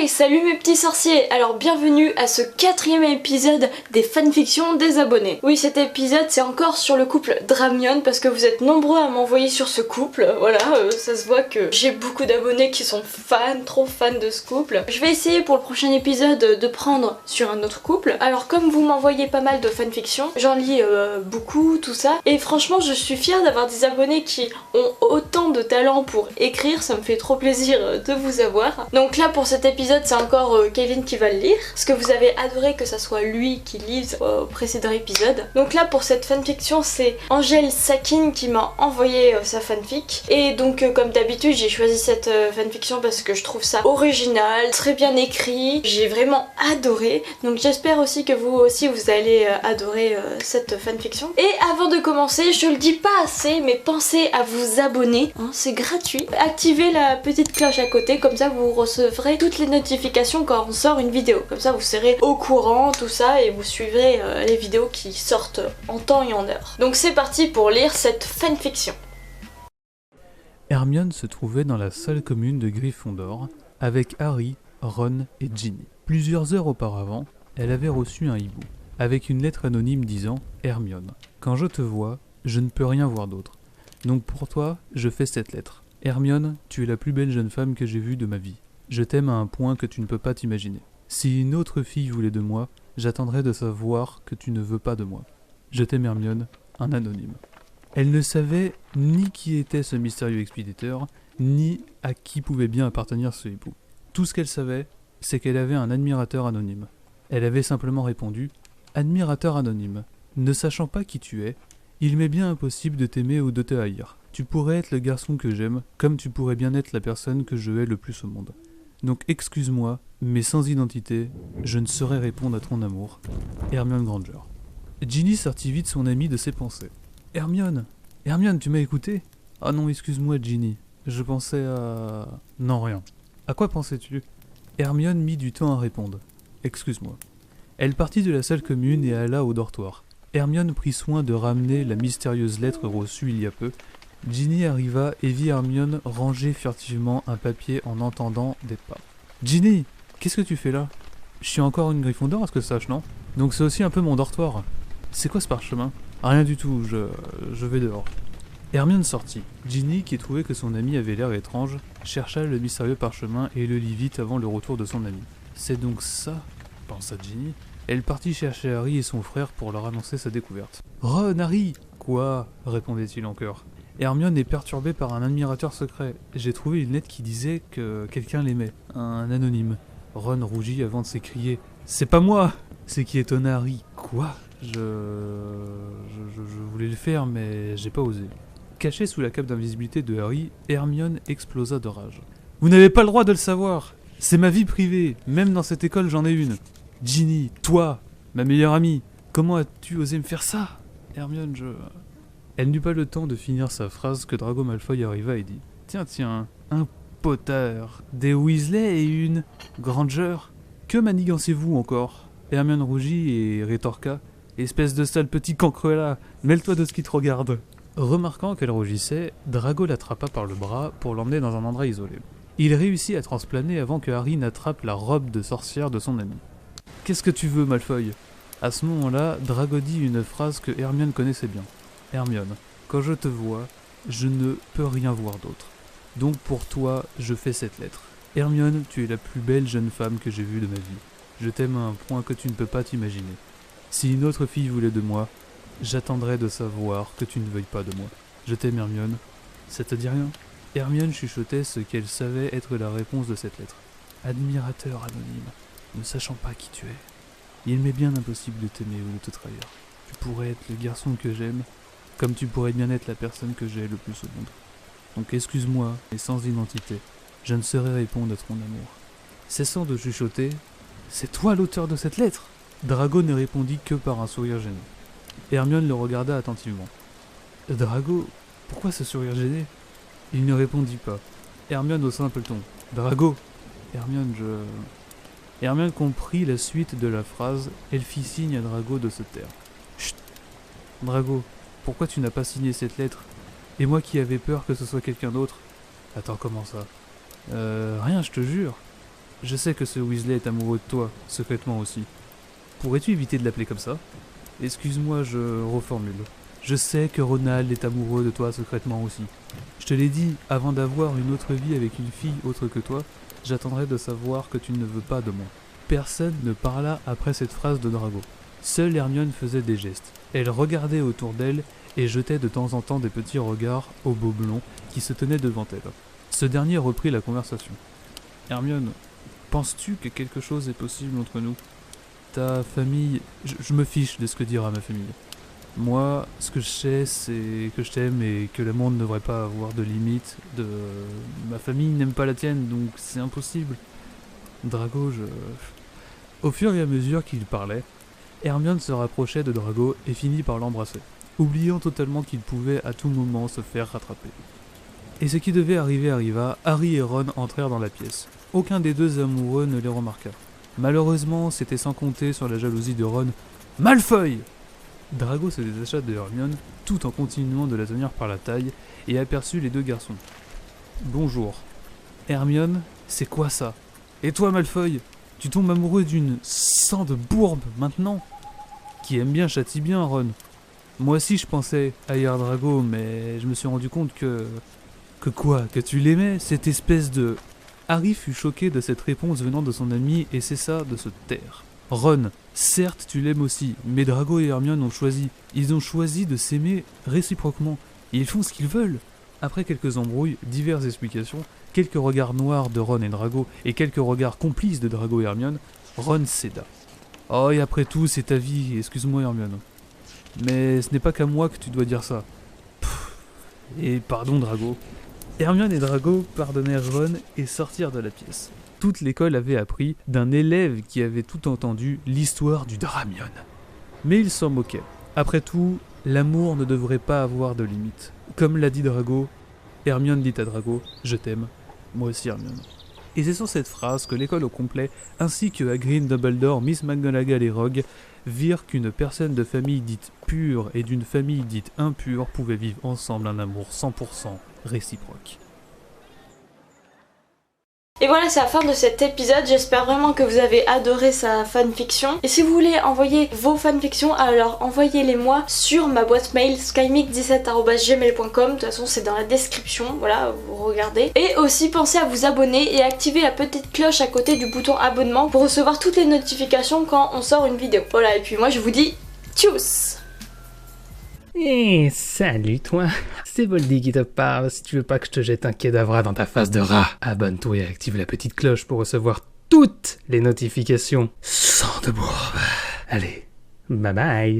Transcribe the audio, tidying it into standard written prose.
Hey, salut mes petits sorciers! Alors bienvenue à ce 4e épisode des fanfictions des abonnés. Oui, cet épisode c'est encore sur le couple Dramion parce que vous êtes nombreux à m'envoyer sur ce couple. Voilà, ça se voit que j'ai beaucoup d'abonnés qui sont fans, trop fans de ce couple. Je vais essayer pour le prochain épisode de prendre sur un autre couple. Alors comme vous m'envoyez pas mal de fanfictions, j'en lis beaucoup, tout ça. Et franchement je suis fière d'avoir des abonnés qui ont autant de talent pour écrire, ça me fait trop plaisir de vous avoir. Donc là pour cet épisode c'est encore Kevin qui va le lire parce que vous avez adoré que ça soit lui qui lise au précédent épisode. Donc là pour cette fanfiction c'est Angèle Sakin qui m'a envoyé sa fanfic et donc comme d'habitude j'ai choisi cette fanfiction parce que je trouve ça original, très bien écrit, j'ai vraiment adoré, donc j'espère aussi que vous aussi vous allez adorer cette fanfiction. Et avant de commencer, je le dis pas assez mais pensez à vous abonner, hein, c'est gratuit, activez la petite cloche à côté comme ça vous recevrez toutes les notifications quand on sort une vidéo. Comme ça vous serez au courant, tout ça, et vous suivrez les vidéos qui sortent en temps et en heure. Donc c'est parti pour lire cette fanfiction. Hermione se trouvait dans la salle commune de Gryffondor avec Harry, Ron et Ginny. Plusieurs heures auparavant, elle avait reçu un hibou avec une lettre anonyme disant « Hermione, quand je te vois, je ne peux rien voir d'autre. Donc pour toi, je fais cette lettre. Hermione, tu es la plus belle jeune femme que j'ai vue de ma vie. Je t'aime à un point que tu ne peux pas t'imaginer. Si une autre fille voulait de moi, j'attendrais de savoir que tu ne veux pas de moi. Je t'aime Hermione, un anonyme. » Elle ne savait ni qui était ce mystérieux expéditeur, ni à qui pouvait bien appartenir ce hibou. Tout ce qu'elle savait, c'est qu'elle avait un admirateur anonyme. Elle avait simplement répondu « Admirateur anonyme, ne sachant pas qui tu es, il m'est bien impossible de t'aimer ou de te haïr. Tu pourrais être le garçon que j'aime, comme tu pourrais bien être la personne que je hais le plus au monde. Donc excuse-moi, mais sans identité, je ne saurais répondre à ton amour. Hermione Granger. » Ginny sortit vite son amie de ses pensées. « Hermione, tu m'as écouté ? Ah non, excuse-moi Ginny, je pensais à... Non, rien. À quoi pensais-tu ? » Hermione mit du temps à répondre. « Excuse-moi. » Elle partit de la salle commune et alla au dortoir. Hermione prit soin de ramener la mystérieuse lettre reçue il y a peu. Ginny arriva et vit Hermione ranger furtivement un papier en entendant des pas. « Ginny, qu'est-ce que tu fais là ? Je suis encore une Gryffondor à ce que je sache, non ? Donc c'est aussi un peu mon dortoir. C'est quoi ce parchemin ? Rien du tout, je vais dehors. » Hermione sortit. Ginny, qui trouvait que son ami avait l'air étrange, chercha le mystérieux parchemin et le lit vite avant le retour de son ami. « C'est donc ça ?» pensa Ginny. Elle partit chercher Harry et son frère pour leur annoncer sa découverte. « Ron, Harry !»« Quoi ?» répondait-il en chœur. Hermione est perturbée par un admirateur secret. J'ai trouvé une lettre qui disait que quelqu'un l'aimait. Un anonyme. Ron rougit avant de s'écrier « C'est pas moi !» C'est qui étonna Harry. « Quoi ? Je voulais le faire, mais j'ai pas osé. » Cachée sous la cape d'invisibilité de Harry, Hermione explosa de rage. « Vous n'avez pas le droit de le savoir. C'est ma vie privée. Même dans cette école, j'en ai une. Ginny, toi, ma meilleure amie, comment as-tu osé me faire ça ? Hermione, Elle n'eut pas le temps de finir sa phrase que Drago Malfoy arriva et dit « Tiens, un Potter, des Weasley et une Granger. Que manigancez-vous encore ?» Hermione rougit et rétorqua « Espèce de sale petit cancrelat, mêle-toi de ce qui te regarde. » Remarquant qu'elle rougissait, Drago l'attrapa par le bras pour l'emmener dans un endroit isolé. Il réussit à transplaner avant que Harry n'attrape la robe de sorcière de son ami. « Qu'est-ce que tu veux, Malfoy ?» À ce moment-là, Drago dit une phrase que Hermione connaissait bien. « Hermione, quand je te vois, je ne peux rien voir d'autre. Donc pour toi, je fais cette lettre. Hermione, tu es la plus belle jeune femme que j'ai vue de ma vie. Je t'aime à un point que tu ne peux pas t'imaginer. Si une autre fille voulait de moi, j'attendrais de savoir que tu ne veuilles pas de moi. Je t'aime Hermione. Ça te dit rien ?» Hermione chuchotait ce qu'elle savait être la réponse de cette lettre. « Admirateur anonyme, ne sachant pas qui tu es. Il m'est bien impossible de t'aimer ou de te trahir. Tu pourrais être le garçon que j'aime, comme tu pourrais bien être la personne que j'ai le plus au monde. Donc excuse-moi, mais sans identité, je ne saurais répondre à ton amour. » Cessant de chuchoter, « C'est toi l'auteur de cette lettre ?» Drago ne répondit que par un sourire gêné. Hermione le regarda attentivement. « Drago, pourquoi ce sourire gêné ?» Il ne répondit pas. Hermione haussa un peu le ton. « Drago !» Hermione comprit la suite de la phrase. Elle fit signe à Drago de se taire. « Chut ! Drago, pourquoi tu n'as pas signé cette lettre ? Et moi qui avais peur que ce soit quelqu'un d'autre. » « Attends, comment ça ? Rien, je te jure. » je sais que ce Weasley est amoureux de toi, secrètement aussi. Pourrais-tu éviter de l'appeler comme ça? Excuse-moi, je reformule. Je sais que Ronald est amoureux de toi secrètement aussi. Je te l'ai dit, avant d'avoir une autre vie avec une fille autre que toi, j'attendrai de savoir que tu ne veux pas de moi. Personne ne parla après cette phrase de Drago. Seule Hermione faisait des gestes. Elle regardait autour d'elle et jetait de temps en temps des petits regards au beau blond qui se tenait devant elle. Ce dernier reprit la conversation. Hermione, penses-tu que quelque chose est possible entre nous? Ta famille... Je me fiche de ce que dira ma famille. Moi, ce que je sais, c'est que je t'aime et que l'amour ne devrait pas avoir de limite. Ma famille n'aime pas la tienne, donc c'est impossible. Drago, Au fur et à mesure qu'il parlait, Hermione se rapprochait de Drago et finit par l'embrasser, oubliant totalement qu'il pouvait à tout moment se faire rattraper. Et ce qui devait arriver arriva, Harry et Ron entrèrent dans la pièce. Aucun des deux amoureux ne les remarqua. Malheureusement, c'était sans compter sur la jalousie de Ron. Malfoy! Drago se détacha de Hermione, tout en continuant de la tenir par la taille, et aperçut les deux garçons. Bonjour. Hermione, c'est quoi ça? Et toi, Malfoy? Tu tombes amoureux d'une sang de bourbe maintenant? Qui aime bien châtie bien, Ron. Moi aussi je pensais haïr Drago, mais je me suis rendu compte que... Que quoi? Que tu l'aimais, cette espèce de... Harry fut choqué de cette réponse venant de son ami et cessa de se taire. Ron, certes tu l'aimes aussi, mais Drago et Hermione ont choisi. Ils ont choisi de s'aimer réciproquement. Et ils font ce qu'ils veulent. Après quelques embrouilles, diverses explications, quelques regards noirs de Ron et Drago et quelques regards complices de Drago et Hermione, Ron céda. Oh, et après tout, c'est ta vie, excuse-moi Hermione. Mais ce n'est pas qu'à moi que tu dois dire ça. Et pardon Drago. Hermione et Drago pardonnèrent Ron et sortirent de la pièce. Toute l'école avait appris d'un élève qui avait tout entendu l'histoire du Dramion. Mais il s'en moquait. Après tout, l'amour ne devrait pas avoir de limite. Comme l'a dit Drago, Hermione dit à Drago « Je t'aime, moi aussi Hermione ». Et c'est sur cette phrase que l'école au complet, ainsi que Hagrid, Dumbledore, Miss McGonagall et Rogue, virent qu'une personne de famille dite pure et d'une famille dite impure pouvaient vivre ensemble un amour 100% réciproque. Et voilà, c'est la fin de cet épisode, j'espère vraiment que vous avez adoré sa fanfiction. Et si vous voulez envoyer vos fanfictions, alors envoyez-les moi sur ma boîte mail skymic17@gmail.com. De toute façon c'est dans la description, voilà, vous regardez. Et aussi pensez à vous abonner et activer la petite cloche à côté du bouton abonnement pour recevoir toutes les notifications quand on sort une vidéo. Voilà, et puis moi je vous dis tchuss. Eh, salut toi, c'est Voldy qui te parle. Si tu veux pas que je te jette un kedavra dans ta face de rat, abonne-toi et active la petite cloche pour recevoir toutes les notifications. Sang de bourbe. Allez, bye bye.